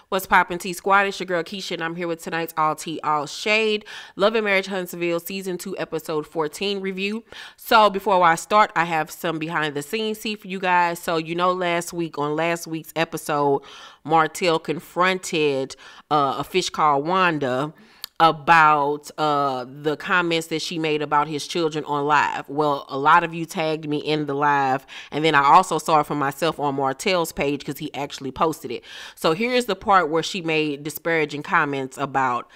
What's poppin' T Squad? It's your girl Keisha, and I'm here with tonight's All Tea, All Shade Love and Marriage Huntsville Season 2, Episode 14 review. So before I start, I have some behind the scenes tea for you guys. So last week's episode, Martell confronted a fish called Wanda about the comments that she made about his children on live. Well, a lot of you tagged me in the live, and then I also saw it for myself on Martell's page because he actually posted it. So here's the part where she made disparaging comments about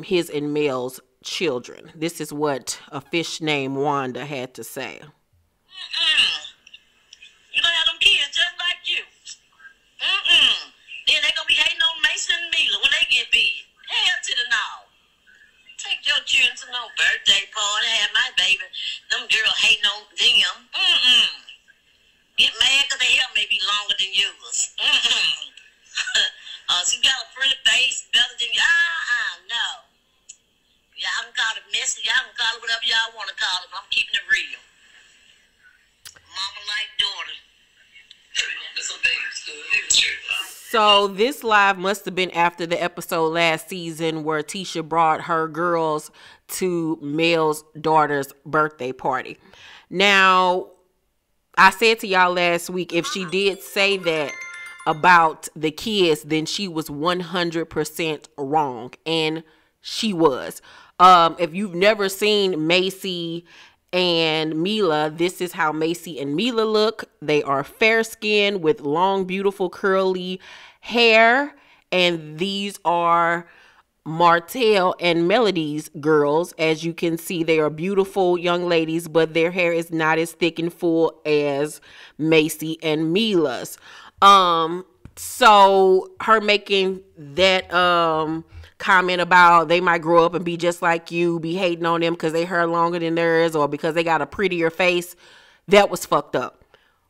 his and Mel's children. This is what a fish named Wanda had to say. You gonna have them kids just like you. Then they gonna be hating on Mason and Mila when they get big. Hell to the no. Take your children to no birthday party, have my baby. Them girls hating on them. Get mad because their hair may be longer than yours. So you got a pretty face, better than you. No. Y'all can call it messy. Y'all can call it whatever y'all want to call it, but I'm keeping it real. Mama like daughter. So this live must have been after the episode last season where Tisha brought her girls to Mel's daughter's birthday party. Now, I said to y'all last week, if she did say that about the kids, then she was 100% wrong. And she was. If you've never seen Macy and Mila, this is how Macy and Mila look. They are fair-skinned with long, beautiful, curly hair. And these are Martell and Melody's girls. As you can see, they are beautiful young ladies, but their hair is not as thick and full as Macy and Mila's. So her making that comment about they might grow up and be just like you, be hating on them because they hair longer than theirs or because they got a prettier face, that was fucked up.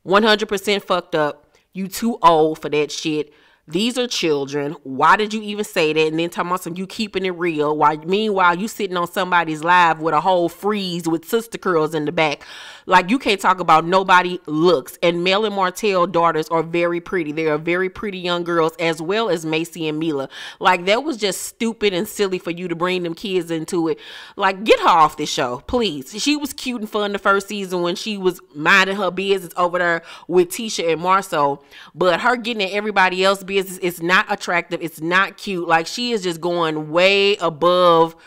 100% fucked up. You too old for that shit. These are children. Why did you even say that? And then talking about some you keeping it real. Meanwhile, you sitting on somebody's live with a whole freeze with sister curls in the back. Like, you can't talk about nobody looks. And Mel and Martell daughters are very pretty. They are very pretty young girls, as well as Macy and Mila. Like, that was just stupid and silly for you to bring them kids into it. Like, get her off this show, please. She was cute and fun the first season when she was minding her business over there with Tisha and Marceau. But her getting in everybody else's business, it's not attractive. It's not cute. Like, she is just going way above,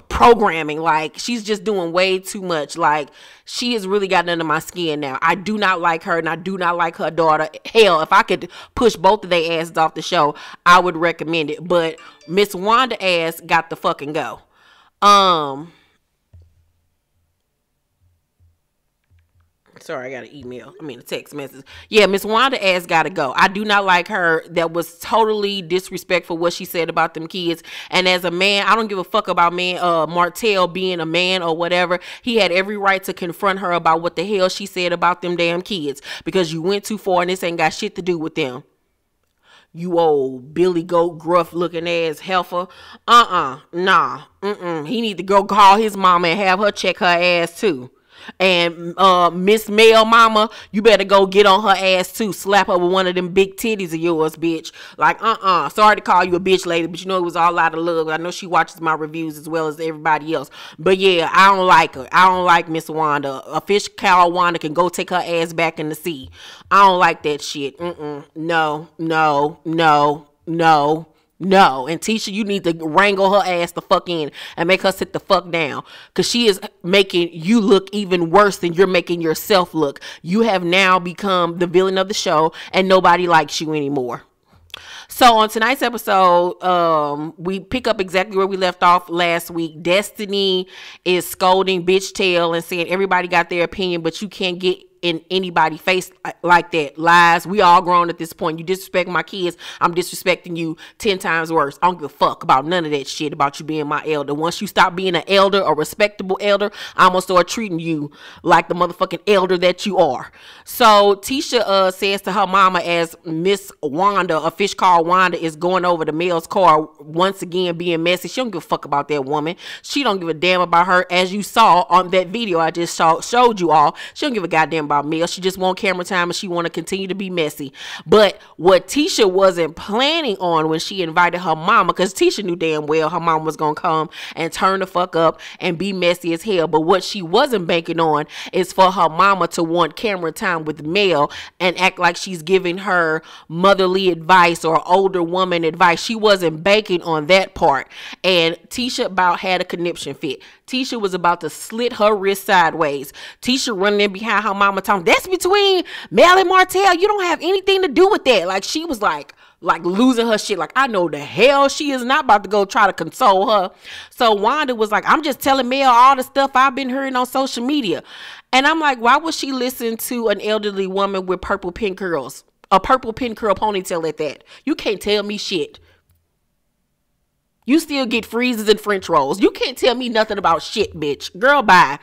programming. Like, she's just doing way too much. Like, she has really gotten under my skin now. I do not like her, and I do not like her daughter. Hell, if I could push both of their asses off the show, I would recommend it. But Miss Wanda ass got to fucking go. Sorry, I got a text message. Yeah, Miss Wanda ass gotta go. I do not like her. That was totally disrespectful what she said about them kids. And as a man, I don't give a fuck about Martell being a man or whatever. He had every right to confront her about what the hell she said about them damn kids. Because you went too far and this ain't got shit to do with them. You old Billy Goat gruff looking ass heifer. Nah. He need to go call his mama and have her check her ass too. And Miss Mel mama, you better go get on her ass too. Slap her with one of them big titties of yours, bitch. Like, sorry to call you a bitch lady, but it was all out of love. I know she watches my reviews as well as everybody else. But yeah, I don't like her. I don't like Miss Wanda. A fish cow Wanda can go take her ass back in the sea. I don't like that shit. No, and Tisha, you need to wrangle her ass the fuck in and make her sit the fuck down, because she is making you look even worse than you're making yourself look. You have now become the villain of the show and nobody likes you anymore. So on tonight's episode, we pick up exactly where we left off last week. Destiny is scolding Bitch Tail and saying everybody got their opinion, but you can't get in anybody's face like that. Lies. We all grown at this point. You disrespect my kids, I'm disrespecting you 10 times worse. I don't give a fuck about none of that shit about you being my elder. Once you stop being an elder, a respectable elder, I'm gonna start treating you like the motherfucking elder that you are. So Tisha says to her mama, as Miss Wanda, a fish called Wanda, is going over the Mel's car once again being messy. She don't give a fuck about that woman. She don't give a damn about her. As you saw on that video I just showed you all, she don't give a goddamn about Mel. She just want camera time and she want to continue to be messy. But what Tisha wasn't planning on when she invited her mama, because Tisha knew damn well her mom was going to come and turn the fuck up and be messy as hell. But what she wasn't banking on is for her mama to want camera time with Mel and act like she's giving her motherly advice or older woman advice. She wasn't banking on that part. And Tisha about had a conniption fit. Tisha was about to slit her wrist sideways. Tisha running in behind her mama talking, that's between Mel and Martell. You don't have anything to do with that. Like, she was like losing her shit. Like, I know the hell she is not about to go try to console her. So Wanda was like, I'm just telling Mel all the stuff I've been hearing on social media. And I'm like, why would she listen to an elderly woman with purple pin curls? A purple pin curl ponytail at that. You can't tell me shit. You still get freezes and French rolls. You can't tell me nothing about shit, bitch. Girl, bye.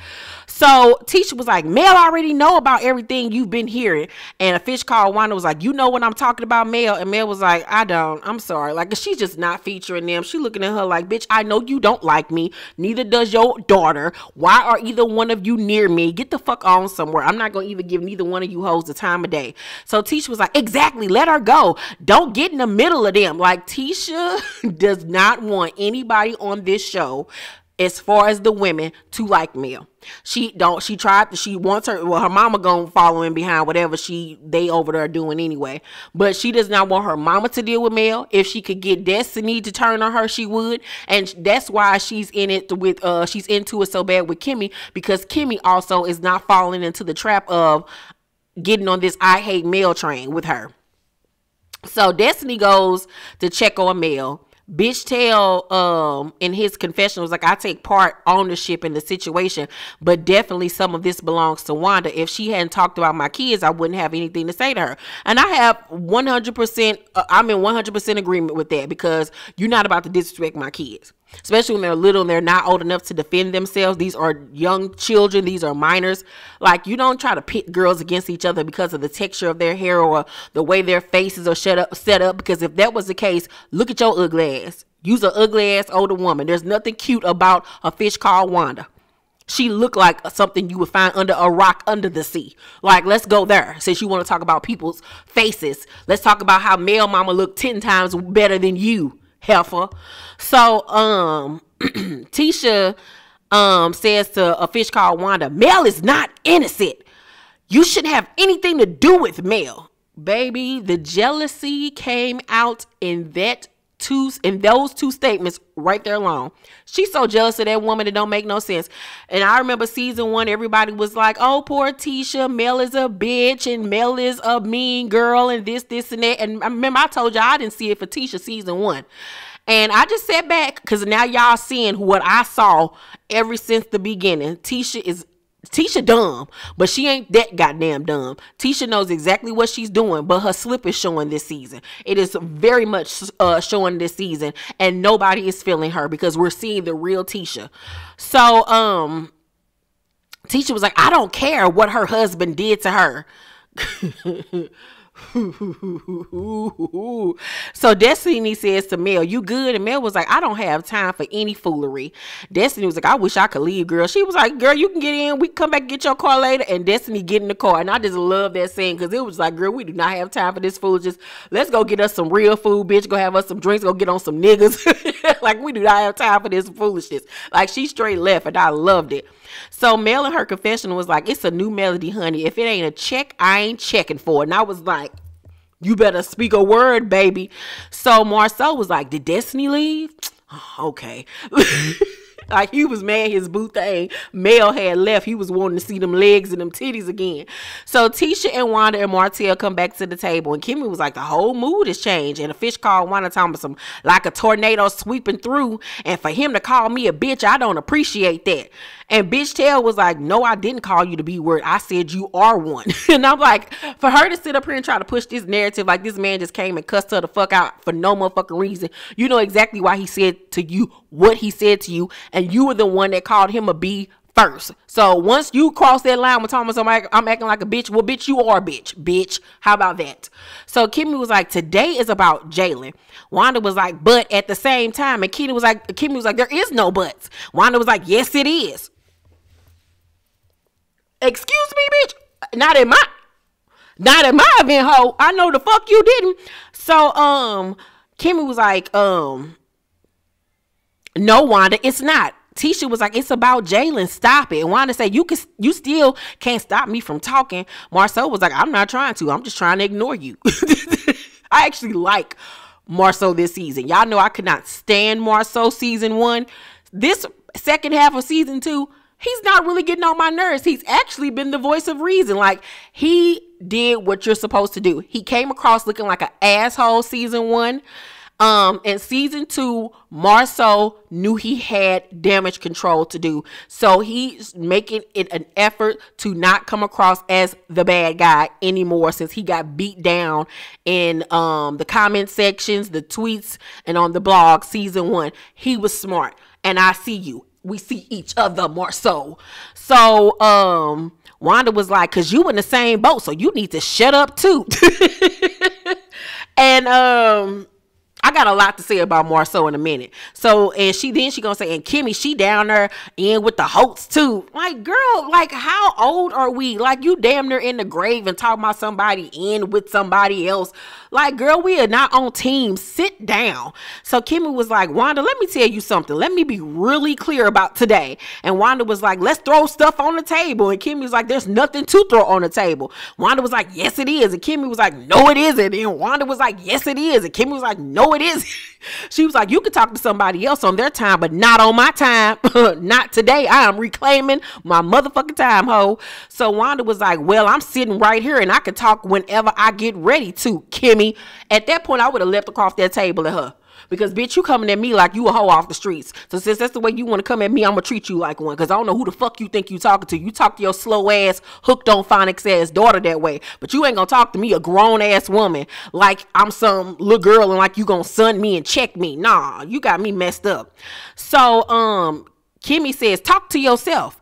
So Tisha was like, Mel already know about everything you've been hearing. And a fish called Wanda was like, you know what I'm talking about, Mel? And Mel was like, I don't. I'm sorry. Like, she's just not featuring them. She looking at her like, bitch, I know you don't like me. Neither does your daughter. Why are either one of you near me? Get the fuck on somewhere. I'm not going to even give neither one of you hoes the time of day. So Tisha was like, exactly. Let her go. Don't get in the middle of them. Like, Tisha does not want anybody on this show, as far as the women, to like Mel. She wants her, well, her mama gonna follow in behind whatever they over there doing anyway. But she does not want her mama to deal with Mel. If she could get Destiny to turn on her, she would. And that's why she's in it with, she's into it so bad with Kimmy, because Kimmy also is not falling into the trap of getting on this I hate Mel train with her. So Destiny goes to check on Mel. Bitch tell in his confession was like, I take part ownership in the situation, but definitely some of this belongs to Wanda. If she hadn't talked about my kids, I wouldn't have anything to say to her. And I have 100%, I'm in 100% agreement with that, because you're not about to disrespect my kids. Especially when they're little and they're not old enough to defend themselves. These are young children. These are minors. Like, you don't try to pit girls against each other because of the texture of their hair or the way their faces are set up. Because if that was the case, look at your ugly ass. You's an ugly ass older woman. There's nothing cute about a fish called Wanda. She looked like something you would find under a rock under the sea. Like, let's go there. Since you want to talk about people's faces, let's talk about how Mel mama looked 10 times better than you, heifer. So Tisha says to a fish called Wanda, Mel is not innocent. You shouldn't have anything to do with Mel. Baby, the jealousy came out in those two statements right there alone. She's so jealous of that woman, it don't make no sense. And I remember season 1, everybody was like, oh, poor Tisha, Mel is a bitch and Mel is a mean girl and this and that. And I remember I told y'all I didn't see it for Tisha season 1. And I just sat back because now y'all seeing what I saw ever since the beginning. Tisha dumb, but she ain't that goddamn dumb. Tisha knows exactly what she's doing, but her slip is showing this season. It is very much showing this season, and nobody is feeling her because we're seeing the real Tisha. So Tisha was like, I don't care what her husband did to her. So Destiny says to Mel, you good? And Mel was like, I don't have time for any foolery. Destiny was like, I wish I could leave, girl. She was like, girl, you can get in, we can come back and get your car later. And Destiny get in the car, and I just love that scene because it was like, girl, we do not have time for this foolishness. Let's go get us some real food, bitch. Go have us some drinks, go get on some niggas. Like, we do not have time for this foolishness. Like, she straight left, and I loved it. So Mel in her confession was like, it's a new melody, honey. If it ain't a check, I ain't checking for it. And I was like, you better speak a word, baby. So Marcel was like, did Destiny leave? Okay. Like, he was mad his boo thing Mel had left. He was wanting to see them legs and them titties again. So Tisha and Wanda and Martell come back to the table, and Kimmy was like, the whole mood has changed. And a fish called Wanda talking about some like a tornado sweeping through, and for him to call me a bitch, I don't appreciate that. And Bitch Tail was like, no, I didn't call you the B word. I said you are one. And I'm like, for her to sit up here and try to push this narrative like this man just came and cussed her the fuck out for no motherfucking reason. You know exactly why he said to you what he said to you. And you were the one that called him a B first. So once you cross that line with Thomas, I'm acting like a bitch. Well, bitch, you are a bitch. Bitch. How about that? So Kimmy was like, today is about Jalen. Wanda was like, but at the same time. And Kimmy was like, there is no buts. Wanda was like, yes, it is. Excuse me, bitch. Not in my event, ho. I know the fuck you didn't. So Kimmy was like, no, Wanda, it's not. Tisha was like, it's about Jalen. Stop it. And Wanda said, you still can't stop me from talking. Marceau was like, I'm not trying to. I'm just trying to ignore you. I actually like Marceau this season. Y'all know I could not stand Marceau season 1. This second half of season 2, he's not really getting on my nerves. He's actually been the voice of reason. Like, he did what you're supposed to do. He came across looking like an asshole season 1. In season 2, Marceau knew he had damage control to do. So he's making it an effort to not come across as the bad guy anymore, since he got beat down in the comment sections, the tweets, and on the blog season 1. He was smart. And I see you. We see each other, Marceau. So Wanda was like, cause you in the same boat, so you need to shut up too. And I got a lot to say about Marceau in a minute. So, and she gonna say, and Kimmy, she down there in with the Holtz too. Like, girl, like, how old are we? Like, you damn near in the grave and talking about somebody in with somebody else. Like, girl, we are not on teams. Sit down. So Kimmy was like, Wanda, let me tell you something. Let me be really clear about today. And Wanda was like, let's throw stuff on the table. And Kimmy was like, there's nothing to throw on the table. Wanda was like, yes, it is. And Kimmy was like, no, it isn't. And Wanda was like, yes, it is. And Kimmy was like, no, it isn't. She was like, you can talk to somebody else on their time, but not on my time. Not today. I am reclaiming my motherfucking time, ho. So Wanda was like, well, I'm sitting right here and I can talk whenever I get ready to, Kimmy. At that point, I would have left across that table at her. Because, bitch, you coming at me like you a hoe off the streets. So since that's the way you want to come at me, I'm going to treat you like one. Because I don't know who the fuck you think you talking to. You talk to your slow ass, hooked on phonics ass daughter that way. But you ain't going to talk to me, a grown ass woman, like I'm some little girl and like you going to sun me and check me. Nah, you got me messed up. So Kimmy says, talk to yourself.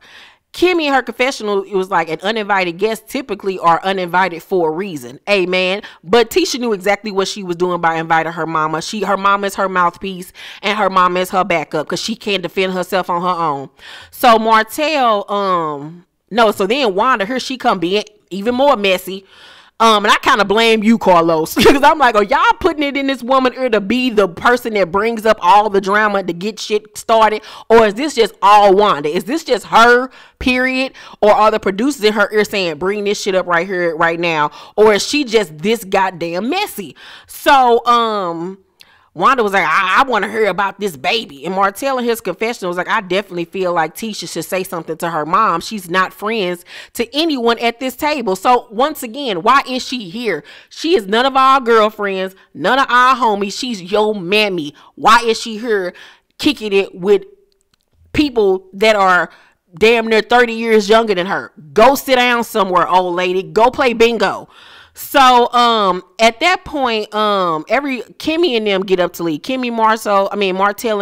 Kimmy in her confessional, it was like, an uninvited guest typically are uninvited for a reason. Amen. But Tisha knew exactly what she was doing by inviting her mama. Her mama is her mouthpiece and her mama is her backup because she can't defend herself on her own. So Martell, so then Wanda, here she come being even more messy. And I kind of blame you, Carlos, because I'm like, are y'all putting it in this woman ear to be the person that brings up all the drama to get shit started? Or is this just all Wanda? Is this just her, period? Or are the producers in her ear saying, bring this shit up right here, right now? Or is she just this goddamn messy? So, Wanda was like, I want to hear about this baby. And Martell in his confession was like, I definitely feel like Tisha should say something to her mom. She's not friends to anyone at this table. So once again, why is she here? She is none of our girlfriends, none of our homies. She's your mammy. Why is she here kicking it with people that are damn near 30 years younger than her? Go sit down somewhere, old lady. Go play bingo. So, at that point, Kimmy and them get up to leave. Martell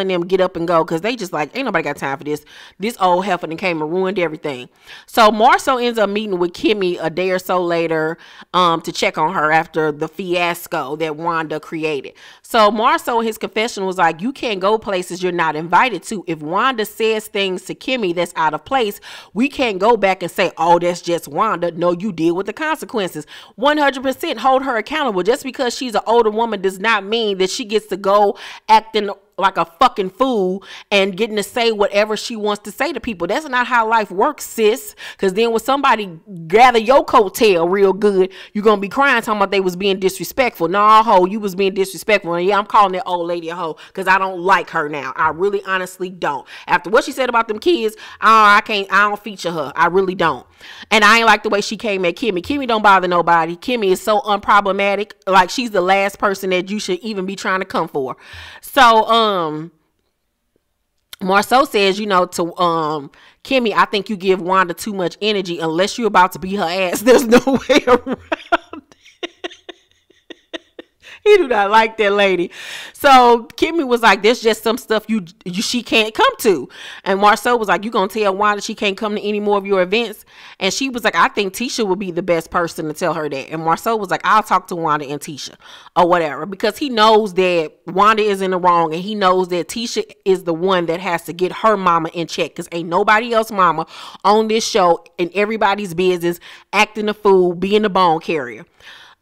and them get up and go because they just like, ain't nobody got time for this. This old heifer and came and ruined everything. So Marceau ends up meeting with Kimmy a day or so later, to check on her after the fiasco that Wanda created. So Marceau in his confession was like, you can't go places you're not invited to. If Wanda says things to Kimmy that's out of place, we can't go back and say, oh, that's just Wanda. No, you deal with the consequences. 100% hold her accountable. Just because she's an older woman does not mean that she gets to go acting like a fucking fool and getting to say whatever she wants to say to people. That's not how life works, sis. Because then when somebody gather your coattail real good, you're going to be crying talking about they was being disrespectful. Nah, ho, you was being disrespectful. And yeah, I'm calling that old lady a hoe because I don't like her now. I really honestly don't. After what she said about them kids, I don't feature her. I really don't. And I ain't like the way she came at Kimmy. Kimmy don't bother nobody. Kimmy is so unproblematic. Like, she's the last person that you should even be trying to come for. So, Marceau says, to Kimmy, I think you give Wanda too much energy unless you're about to beat her ass. There's no way around it. He do not like that lady. So Kimmy was like, there's just some stuff she can't come to. And Marcel was like, you gonna tell Wanda she can't come to any more of your events? And she was like, I think Tisha would be the best person to tell her that. And Marcel was like, I'll talk to Wanda and Tisha or whatever, because he knows that Wanda is in the wrong, and he knows that Tisha is the one that has to get her mama in check, because ain't nobody else mama on this show in everybody's business acting a fool, being the bone carrier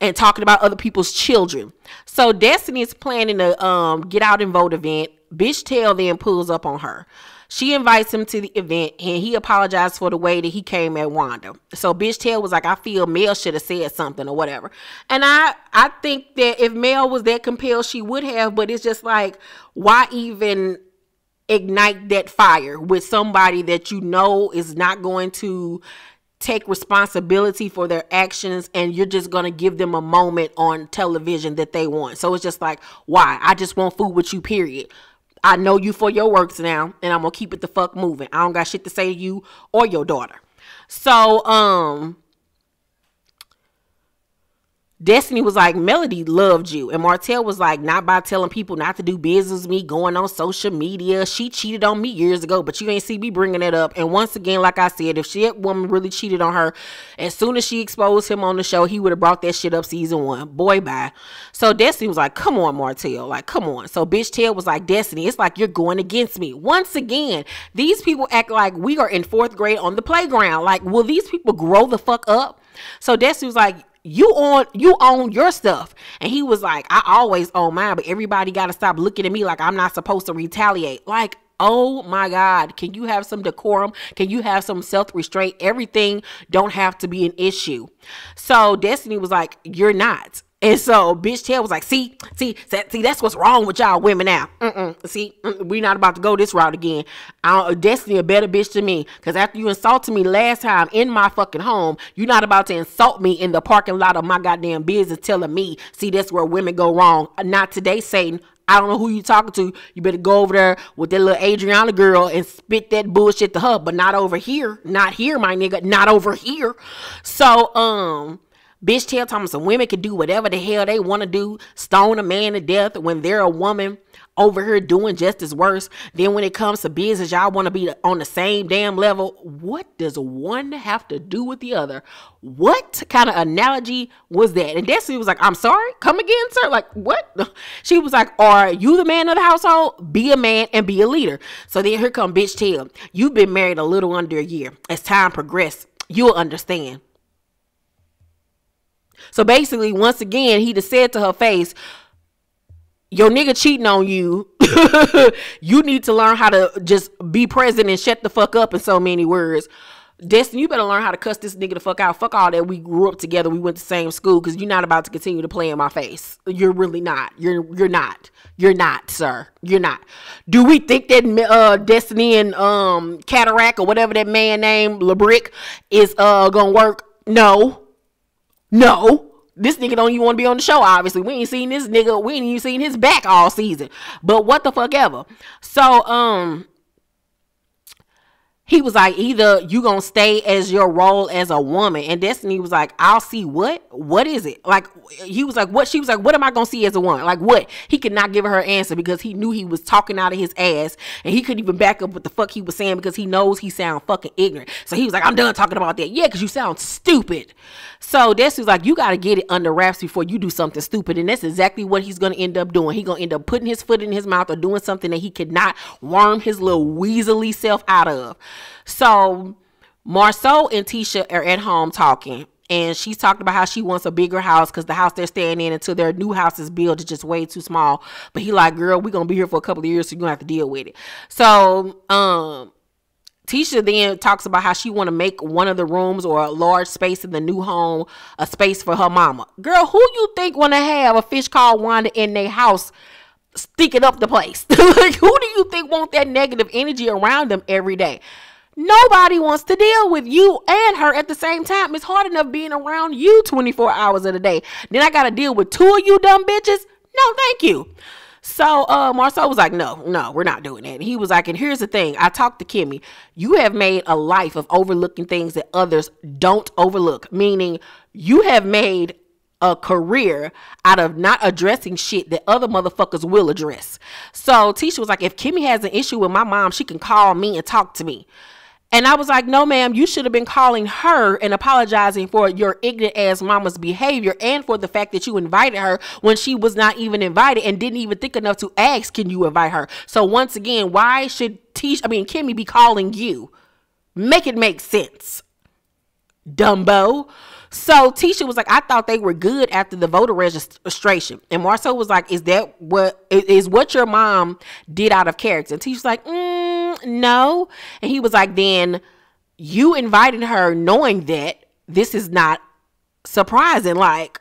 and talking about other people's children. So Destiny is planning a get out and vote event. Bitch Tail then pulls up on her. She invites him to the event, and he apologized for the way that he came at Wanda. So Bitch Tail was like, I feel Mel should have said something or whatever. And I think that if Mel was that compelled, she would have, but it's just like, why even ignite that fire with somebody that you know is not going to take responsibility for their actions, and you're just going to give them a moment on television that they want? So it's just like, why? I just want food with you, period. I know you for your works now, and I'm going to keep it the fuck moving. I don't got shit to say to you or your daughter. So, Destiny was like, Melody loved you. And Martell was like, not by telling people not to do business with me, going on social media. She cheated on me years ago, but you ain't see me bringing it up. And once again, like I said, if that woman really cheated on her, as soon as she exposed him on the show, he would have brought that shit up season 1. Boy, bye. So Destiny was like, come on, Martell. Like, come on. So Bitch Tail was like, Destiny, it's like you're going against me. Once again, these people act like we are in 4th grade on the playground. Like, will these people grow the fuck up? So Destiny was like, you own your stuff. And he was like, I always own mine, but everybody got to stop looking at me like I'm not supposed to retaliate. Like, oh my God, can you have some decorum? Can you have some self-restraint? Everything don't have to be an issue. So Destiny was like, you're not. And so Bitch Tail was like, see, that's what's wrong with y'all women now. We not about to go this route again. Destiny a better bitch than me, because after you insulted me last time in my fucking home, you're not about to insult me in the parking lot of my goddamn business telling me, see, that's where women go wrong. Not today, Satan. I don't know who you talking to. You better go over there with that little Adriana girl and spit that bullshit to her, but not over here. Not here, my nigga. Not over here. So, Bitch Tail talking some women can do whatever the hell they want to do, stone a man to death when they're a woman over here doing just as worse. Then when it comes to business, y'all want to be on the same damn level. What does one have to do with the other? What kind of analogy was that? And Destiny was like, I'm sorry, come again, sir? Like, what? She was like, are you the man of the household? Be a man and be a leader. So then here come Bitch Tail. You've been married a little under a year. As time progresses, you'll understand. So basically, once again, he just said to her face, your nigga cheating on you. You need to learn how to just be present and shut the fuck up, in so many words. Destiny, you better learn how to cuss this nigga the fuck out. Fuck all that. We grew up together. We went to the same school, because you're not about to continue to play in my face. You're really not. You're not. You're not, sir. You're not. Do we think that Destiny and Cataract or whatever that man named LeBrick is gonna work? No. This nigga don't even want to be on the show, obviously. We ain't seen this nigga. We ain't even seen his back all season. But what the fuck ever. So, he was like, either you gonna stay as your role as a woman. And Destiny was like, I'll see what? What is it? Like, he was like, what? She was like, what am I gonna see as a woman? Like, what? He could not give her an answer, because he knew he was talking out of his ass, and he couldn't even back up what the fuck he was saying, because he knows he sound fucking ignorant. So he was like, I'm done talking about that. Yeah, because you sound stupid. So Destiny was like, you gotta get it under wraps before you do something stupid. And that's exactly what he's gonna end up doing. He's gonna end up putting his foot in his mouth or doing something that he could not worm his little weaselly self out of. So Marceau and Tisha are at home talking, and she's talking about how she wants a bigger house, because the house they're staying in until their new house is built is just way too small. But he like, girl, we're gonna be here for a couple of years, so you're gonna have to deal with it. So Tisha then talks about how she want to make one of the rooms or a large space in the new home a space for her mama. Girl, who you think want to have a fish called Wanda in their house stinking up the place? Like, who do you think want that negative energy around them every day? Nobody wants to deal with you and her at the same time. It's hard enough being around you 24 hours of the day. Then I got to deal with 2 of you dumb bitches? No, thank you. So Marceau was like, no, we're not doing that. And he was like, and here's the thing. I talked to Kimmy. You have made a life of overlooking things that others don't overlook. Meaning you have made a career out of not addressing shit that other motherfuckers will address. So Tisha was like, if Kimmy has an issue with my mom, she can call me and talk to me. And I was like, no, ma'am, you should have been calling her and apologizing for your ignorant ass mama's behavior and for the fact that you invited her when she was not even invited and didn't even think enough to ask, can you invite her? So once again, why should Kimmy be calling you? Make it make sense, Dumbo. So Tisha was like, I thought they were good after the voter registration. And Marcel was like, is what your mom did out of character? And Tisha's like, no. And he was like, then you invited her knowing that this is not surprising. Like,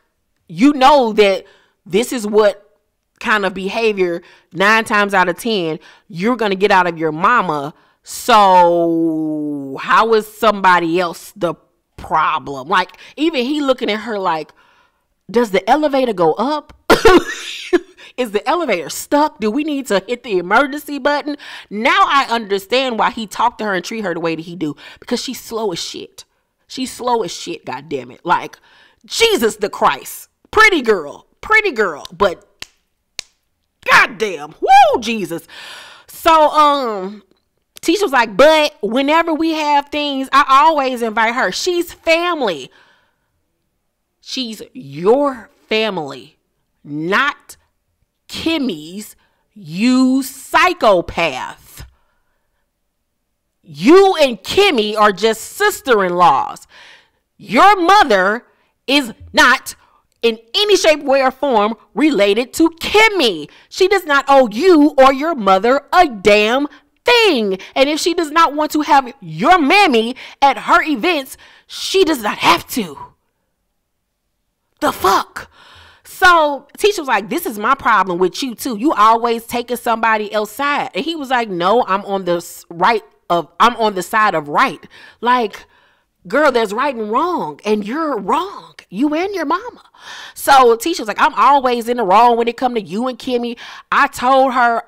you know that this is what kind of behavior 9 times out of 10 you're going to get out of your mama. So how is somebody else the problem? Like, even he looking at her like, does the elevator go up? Is the elevator stuck? Do we need to hit the emergency button? Now I understand why he talked to her and treat her the way that he do, because she's slow as shit. She's slow as shit, god damn it. Like, Jesus the Christ. Pretty girl, but goddamn, woo, Jesus. So Tisha was like, but whenever we have things, I always invite her. She's family. She's your family, not Kimmy's, you psychopath. You and Kimmy are just sister-in-laws. Your mother is not in any shape, way, or form related to Kimmy. She does not owe you or your mother a damn thing. And if she does not want to have your mammy at her events, she does not have to. The fuck? So Tisha was like, this is my problem with you too. You always taking somebody else's side. And he was like, no, I'm on the side of right. Like, girl, there's right and wrong, and you're wrong. You and your mama. So Tisha was like, I'm always in the wrong when it come to you and Kimmy. I told her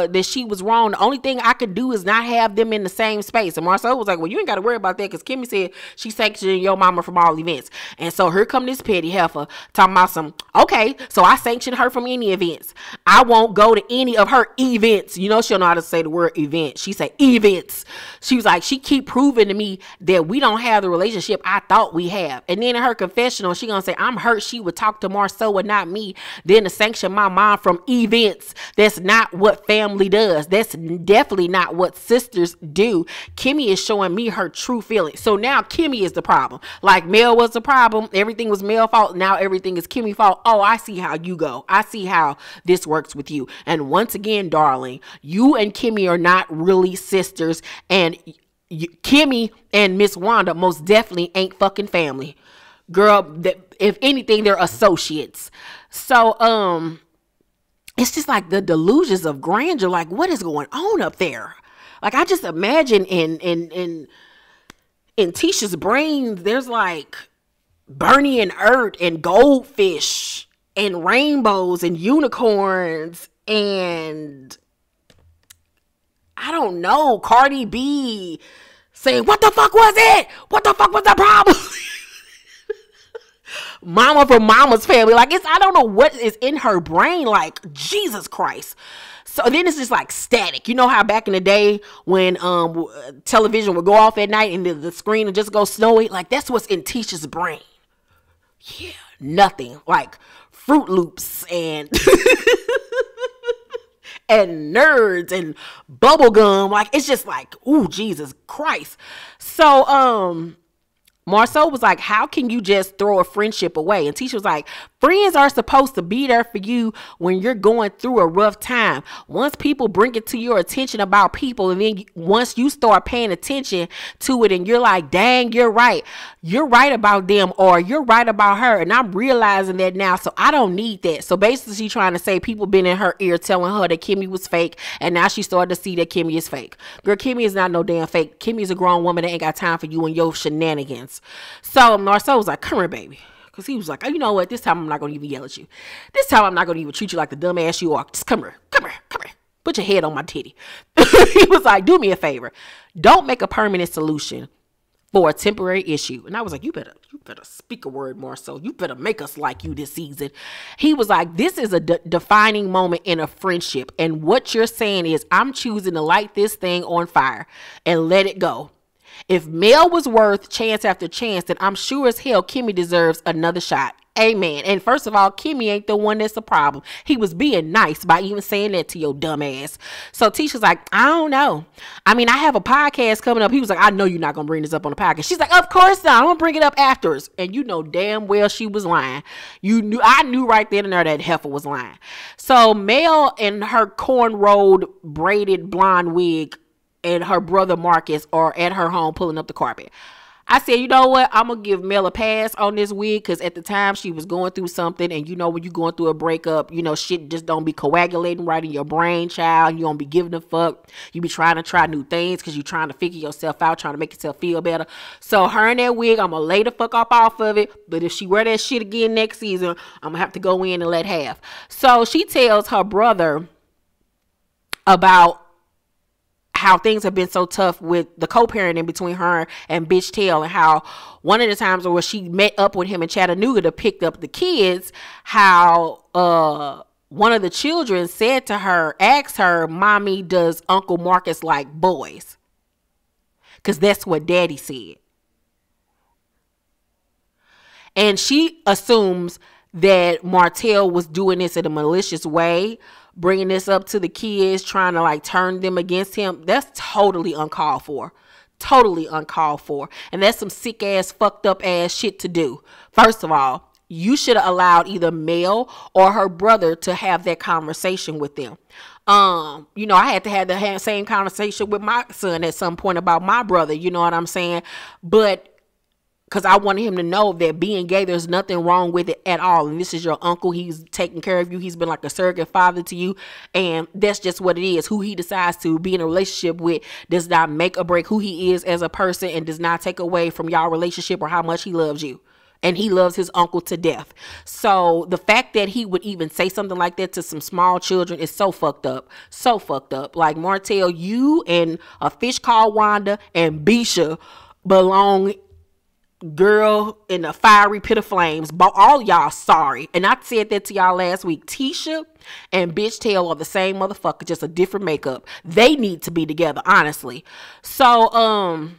that she was wrong. The only thing I could do is not have them in the same space. And Marcel was like, well, you ain't got to worry about that, because Kimmy said she sanctioned your mama from all events. And so here come this petty heifer talking about some, okay, so I sanctioned her from any events. I won't go to any of her events. You know, she'll know how to say the word event. She said events. She was like, she keep proving to me that we don't have the relationship I thought we have. And then in her confessional, she gonna say, I'm hurt she would talk to Marceau and not me, then to sanction my mom from events. That's not what family does. That's definitely not what sisters do. Kimmy is showing me her true feelings. So now Kimmy is the problem. Like, Mel was the problem. Everything was Mel's fault. Now everything is Kimmy's fault. Oh, I see how you go. I see how this works with you. And once again, darling, you and Kimmy are not really sisters, and Kimmy and Miss Wanda most definitely ain't fucking family. Girl, if anything, they're associates. So, it's just like the delusions of grandeur. Like, what is going on up there? Like, I just imagine in Tisha's brain, there's like Bernie and Ert and goldfish and rainbows and unicorns and I don't know, Cardi B saying, what the fuck was it? What the fuck was the problem? Mama from Mama's family. Like, I don't know what is in her brain. Like, Jesus Christ. So then it's just like static. You know how back in the day when television would go off at night and the screen would just go snowy? Like, that's what's in Tisha's brain. Yeah, nothing. Like Fruit Loops and and nerds and bubblegum. Like, it's just like, ooh, Jesus Christ. So Marceau was like, how can you just throw a friendship away? And Tisha was like, friends are supposed to be there for you when you're going through a rough time. Once people bring it to your attention about people, and then once you start paying attention to it and you're like, dang, you're right about them, or you're right about her, and I'm realizing that now, so I don't need that. So basically she's trying to say people been in her ear telling her that Kimmy was fake, and now she started to see that Kimmy is fake. Girl, Kimmy is not no damn fake. Kimmy is a grown woman that ain't got time for you and your shenanigans. So Marceau was like, come here, baby. Because he was like, oh, you know what? This time I'm not going to even yell at you. This time I'm not going to even treat you like the dumb ass you are. Just come here. Put your head on my titty. He was like, do me a favor. Don't make a permanent solution for a temporary issue. And I was like, you better speak a word more. So you better make us like you this season. He was like, this is a defining moment in a friendship. And what you're saying is I'm choosing to light this thing on fire and let it go. If Mel was worth chance after chance, then I'm sure as hell Kimmy deserves another shot. Amen. And first of all, Kimmy ain't the one that's the problem. He was being nice by even saying that to your dumb ass. So Tisha's like, I don't know. I mean, I have a podcast coming up. He was like, I know you're not going to bring this up on the podcast. She's like, of course not. I'm going to bring it up afterwards. And you know damn well she was lying. I knew right then and there that heifer was lying. So Mel and her corn-rolled braided blonde wig and her brother Marcus are at her home pulling up the carpet. I said, you know what? I'm going to give Mel a pass on this wig because at the time she was going through something. And you know, when you're going through a breakup, you know, shit just don't be coagulating right in your brain, child. You don't be giving a fuck. You be trying to try new things because you're trying to figure yourself out, trying to make yourself feel better. So her and that wig, I'm going to lay the fuck up off of it. But if she wear that shit again next season, I'm going to have to go in and let half. So she tells her brother about how things have been so tough with the co-parenting between her and Bitch Tail, and how one of the times where she met up with him in Chattanooga to pick up the kids, how one of the children said to her, asked her, Mommy, does Uncle Marcus like boys? Because that's what Daddy said. And she assumes that Martell was doing this in a malicious way, bringing this up to the kids, trying to like turn them against him. That's totally uncalled for. Totally uncalled for. And that's some sick ass, fucked up ass shit to do. First of all, you should have allowed either Mel or her brother to have that conversation with them. You know, I had to have the same conversation with my son at some point about my brother. You know what I'm saying? But because I wanted him to know that being gay, there's nothing wrong with it at all. And this is your uncle. He's taking care of you. He's been like a surrogate father to you. And that's just what it is. Who he decides to be in a relationship with does not make or break who he is as a person, and does not take away from y'all relationship or how much he loves you. And he loves his uncle to death. So the fact that he would even say something like that to some small children is so fucked up. So fucked up. Like, Martell, you and a fish called Wanda and Bisha belong, girl, in a fiery pit of flames. But all y'all sorry. And I said that to y'all last week. Tisha and Bitch Tail are the same motherfucker, just a different makeup. They need to be together, honestly. So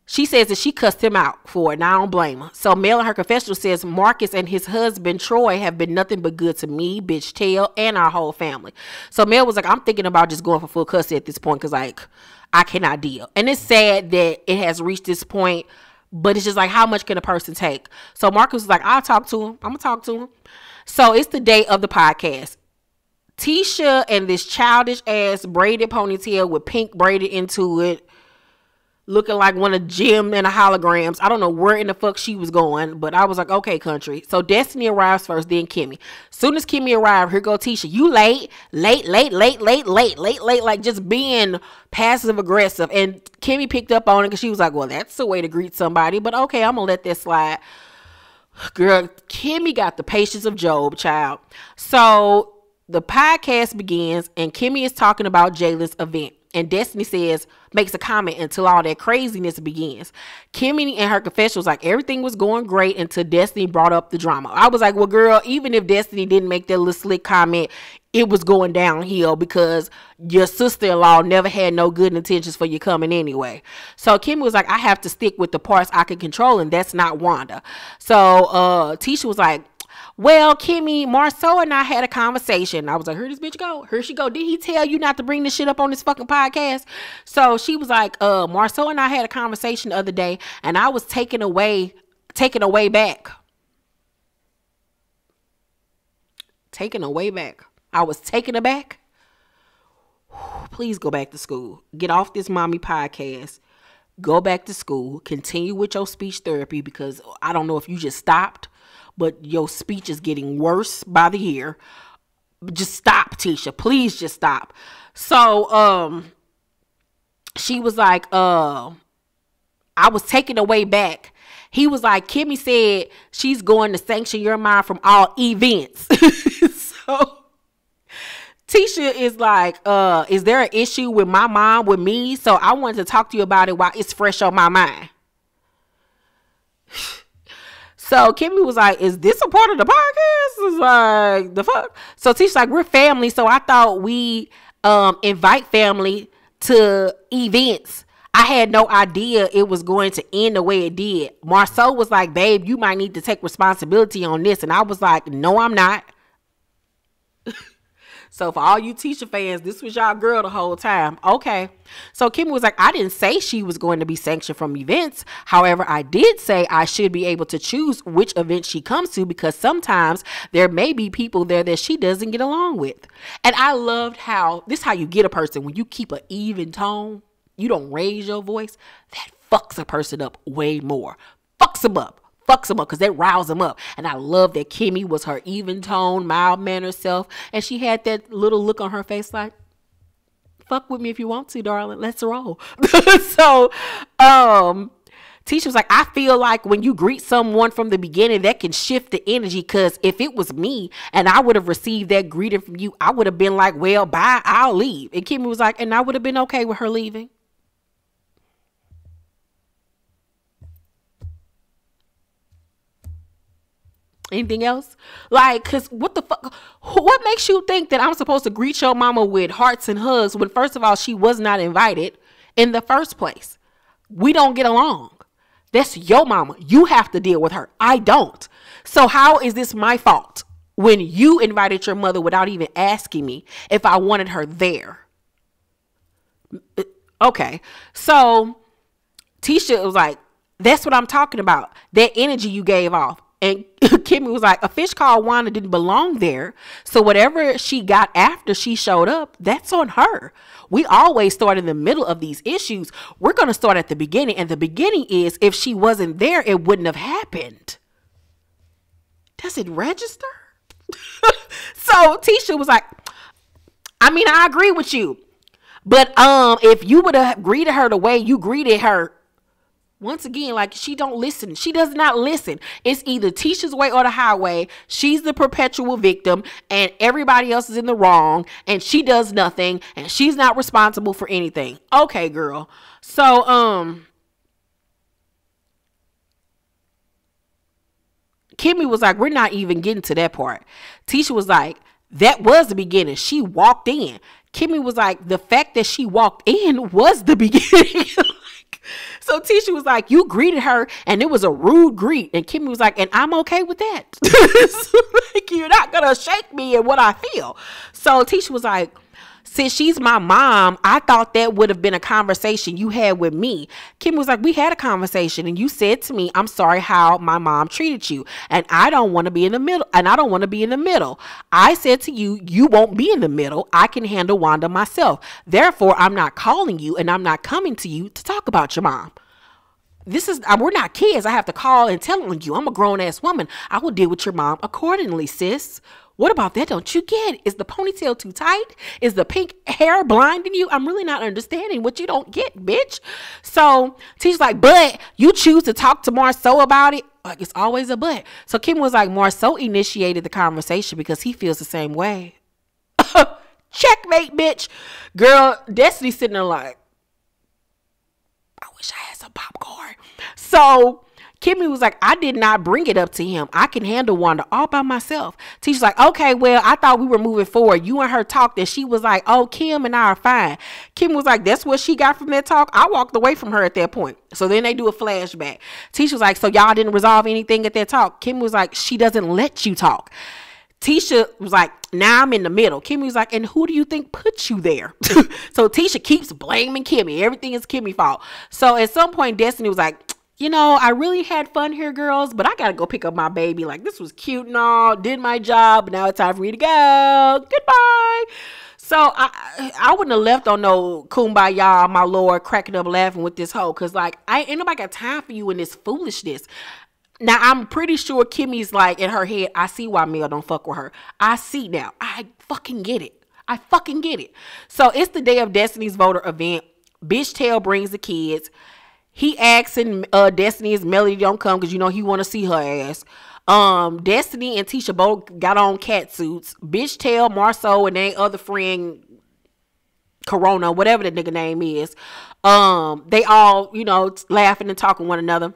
she says that she cussed him out for it, and I don't blame her. So Mel in her confessional says Marcus and his husband Troy have been nothing but good to me, Bitch Tail, and our whole family. So Mel was like, I'm thinking about just going for full custody at this point because, like, I cannot deal. And it's sad that it has reached this point, but it's just like, how much can a person take? So Marcus was like, I'll talk to him. I'm going to talk to him. So it's the day of the podcast. Tisha and this childish ass braided ponytail with pink braided into it, looking like one of Jim and the holograms. I don't know where in the fuck she was going, but I was like, okay, country. So Destiny arrives first, then Kimmy. Soon as Kimmy arrived, here go Tisha. You late, like just being passive aggressive. And Kimmy picked up on it because she was like, well, that's the way to greet somebody, but okay, I'm gonna let that slide. Girl, Kimmy got the patience of Job, child. So the podcast begins, and Kimmy is talking about Jalen's event. And Destiny makes a comment until all that craziness begins. Kimmy and her confession was like, everything was going great until Destiny brought up the drama. I was like, well, girl, even if Destiny didn't make that little slick comment, it was going downhill because your sister-in-law never had no good intentions for you coming anyway. So Kimmy was like, I have to stick with the parts I can control, and that's not Wanda. So Tisha was like, well, Kimmy, Marceau and I had a conversation. I was like, here this bitch go. Here she go. Did he tell you not to bring this shit up on this fucking podcast? So she was like, Marceau and I had a conversation the other day, and I was taken away back. Taken away back. I was taken aback. Please go back to school. Get off this mommy podcast. Go back to school. Continue with your speech therapy, because I don't know if you just stopped, but your speech is getting worse by the year. Just stop, Tisha. Please just stop. So, she was like, I was taken away back. He was like, Kimmy said she's going to sanction your mind from all events. So Tisha is like, is there an issue with my mom with me? So I wanted to talk to you about it while it's fresh on my mind. So Kimmy was like, is this a part of the podcast? It's like, the fuck? So Tisha's like, we're family, so I thought we invite family to events. I had no idea it was going to end the way it did. Marceau was like, babe, you might need to take responsibility on this. And I was like, no, I'm not. So for all you Tisha fans, this was y'all girl the whole time. Okay. So Kimmy was like, I didn't say she was going to be sanctioned from events. However, I did say I should be able to choose which event she comes to, because sometimes there may be people there that she doesn't get along with. And I loved how, this is how you get a person. When you keep an even tone, you don't raise your voice, that fucks a person up way more. Fucks them up. Because that riles them up. And I love that Kimmy was her even tone, mild mannered self, and she had that little look on her face like, fuck with me if you want to, darling, let's roll. So Tisha was like, I feel like when you greet someone from the beginning, that can shift the energy, because if it was me and I would have received that greeting from you, I would have been like, well, bye, I'll leave. And Kimmy was like, and I would have been okay with her leaving. Anything else? Like, cause what the fuck? What makes you think that I'm supposed to greet your mama with hearts and hugs when, first of all, she was not invited in the first place? We don't get along. That's your mama. You have to deal with her. I don't. So how is this my fault when you invited your mother without even asking me if I wanted her there? Okay. So Tisha was like, that's what I'm talking about. That energy you gave off. And Kimmy was like, a fish called Wanda didn't belong there. So whatever she got after she showed up, that's on her. We always start in the middle of these issues. We're going to start at the beginning. And the beginning is, if she wasn't there, it wouldn't have happened. Does it register? So Tisha was like, I mean, I agree with you. But if you would have greeted her the way you greeted her, once again, like, she don't listen. She does not listen. It's either Tisha's way or the highway. She's the perpetual victim and everybody else is in the wrong, and she does nothing and she's not responsible for anything. Okay, girl. So, Kimmy was like, we're not even getting to that part. Tisha was like, that was the beginning. She walked in. Kimmy was like, the fact that she walked in was the beginning. So Tisha was like, you greeted her and it was a rude greet. And Kimmy was like, and I'm okay with that. So, like, you're not going to shake me in what I feel. So Tisha was like, since she's my mom, I thought that would have been a conversation you had with me. Kimmy was like, we had a conversation and you said to me, I'm sorry how my mom treated you. And I don't want to be in the middle. And I don't want to be in the middle. I said to you, you won't be in the middle. I can handle Wanda myself. Therefore, I'm not calling you and I'm not coming to you to talk about your mom. We're not kids. I have to call and tell on you. I'm a grown ass woman. I will deal with your mom accordingly, sis. What about that? Don't you get it? Is the ponytail too tight? Is the pink hair blinding you? I'm really not understanding what you don't get, bitch. So Tisha's like, but you choose to talk to Marceau about it. Like, it's always a but. So Kim was like, Marceau initiated the conversation because he feels the same way. Checkmate, bitch. Girl, Destiny sitting there like, I wish I had some popcorn. So Kimmy was like, I did not bring it up to him. I can handle Wanda all by myself. Tisha's like, okay, well, I thought we were moving forward. You and her talked and she was like, oh, Kim and I are fine. Kim was like, that's what she got from that talk. I walked away from her at that point. So then they do a flashback. Tisha was like, so y'all didn't resolve anything at that talk? Kim was like, she doesn't let you talk. Tisha was like, now I'm in the middle. Kimmy was like, and who do you think put you there? So Tisha keeps blaming Kimmy. Everything is Kimmy's fault. So at some point, Destiny was like, you know, I really had fun here, girls, but I got to go pick up my baby. Like, this was cute and all. Did my job. But now it's time for me to go. Goodbye. So I wouldn't have left on no kumbaya, my lord, cracking up laughing with this hoe. Because, like, ain't nobody got time for you in this foolishness. Now, I'm pretty sure Kimmy's like, in her head, I see why Mel don't fuck with her. I see now. I fucking get it. I fucking get it. So it's the day of Destiny's voter event. Bitch Tail brings the kids. He asks and Destiny is Melody don't come because, you know, he want to see her ass. Destiny and Tisha both got on cat suits. Bitch Tail, Marceau, and their other friend Corona, whatever the nigga name is, they all, you know, laughing and talking one another.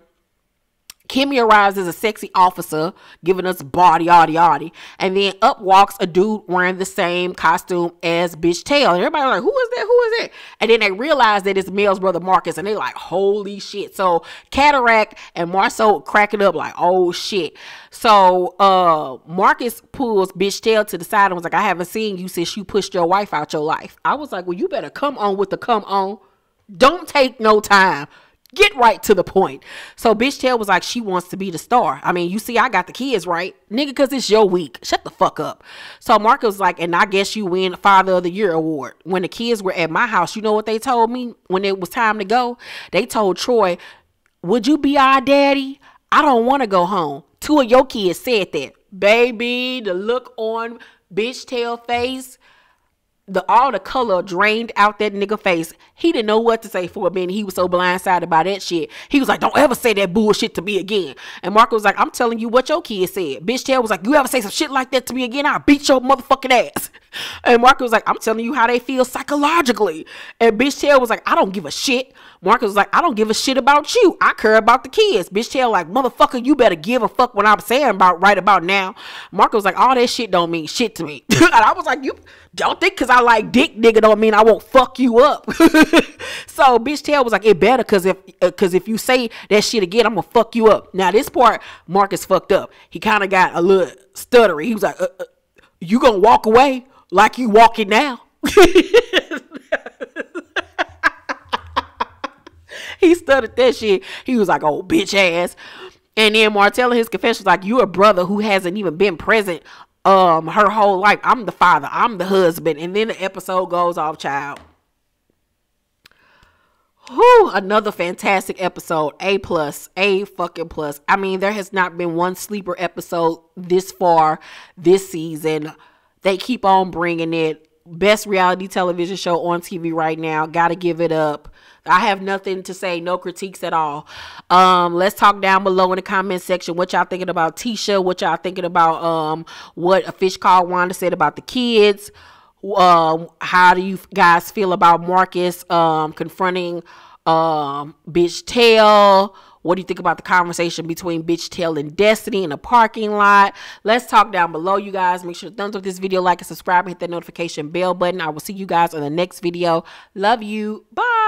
Kimmy arrives as a sexy officer, giving us body, and then up walks a dude wearing the same costume as Bitch Tail. And everybody's like, who is that? Who is that? And then they realize that it's Mel's brother Marcus, and they like, holy shit. So Cataract and Marceau cracking up like, oh shit. So Marcus pulls Bitch Tail to the side and was like, I haven't seen you since you pushed your wife out your life. I was like, well, you better come on with the come on. Don't take no time. Get right to the point. So Bitch Tail was like, she wants to be the star. I mean, you see, I got the kids, right? Nigga, because it's your week. Shut the fuck up. So Marcus was like, and I guess you win Father of the Year award. When the kids were at my house, you know what they told me when it was time to go? They told Troy, would you be our daddy? I don't want to go home. 2 of your kids said that. Baby, the look on Bitch Tail face, all the color drained out that nigga face. He didn't know what to say for a minute. He was so blindsided by that shit. He was like, don't ever say that bullshit to me again. And Marco was like, I'm telling you what your kid said. Bitch Tail was like, you ever say some shit like that to me again, I'll beat your motherfucking ass. And Marco was like, I'm telling you how they feel psychologically. And Bitch Tail was like, I don't give a shit. Marco was like, I don't give a shit about you. I care about the kids. Bitch Tail like, motherfucker, you better give a fuck what I'm saying about right about now. Marco was like, all that shit don't mean shit to me. And I was like, you don't think because I like dick nigga don't mean I won't fuck you up. So Bitch Tail was like, it better because if you say that shit again, I'm gonna fuck you up. Now this part, Marcus fucked up. He kind of got a little stuttery. He was like, you gonna walk away like you walking now? He stuttered that shit. He was like, oh, bitch ass. And then Martell in his confession was like, you a brother who hasn't even been present her whole life. I'm the father. I'm the husband. And then the episode goes off, child. Whew, another fantastic episode. A fucking plus. I mean, there has not been one sleeper episode this far this season. They keep on bringing it. Best reality television show on TV right now. Gotta give it up. I have nothing to say, no critiques at all. Let's talk down below in the comment section what y'all thinking about Tisha, what y'all thinking about what A Fish Called Wanda said about the kids. How do you guys feel about Marcus confronting Bitch Tail? What do you think about the conversation between Bitch Tail and Destiny in the parking lot? Let's talk down below, you guys. Make sure to thumbs up this video, like and subscribe, and hit that notification bell button. I will see you guys on the next video. Love you. Bye.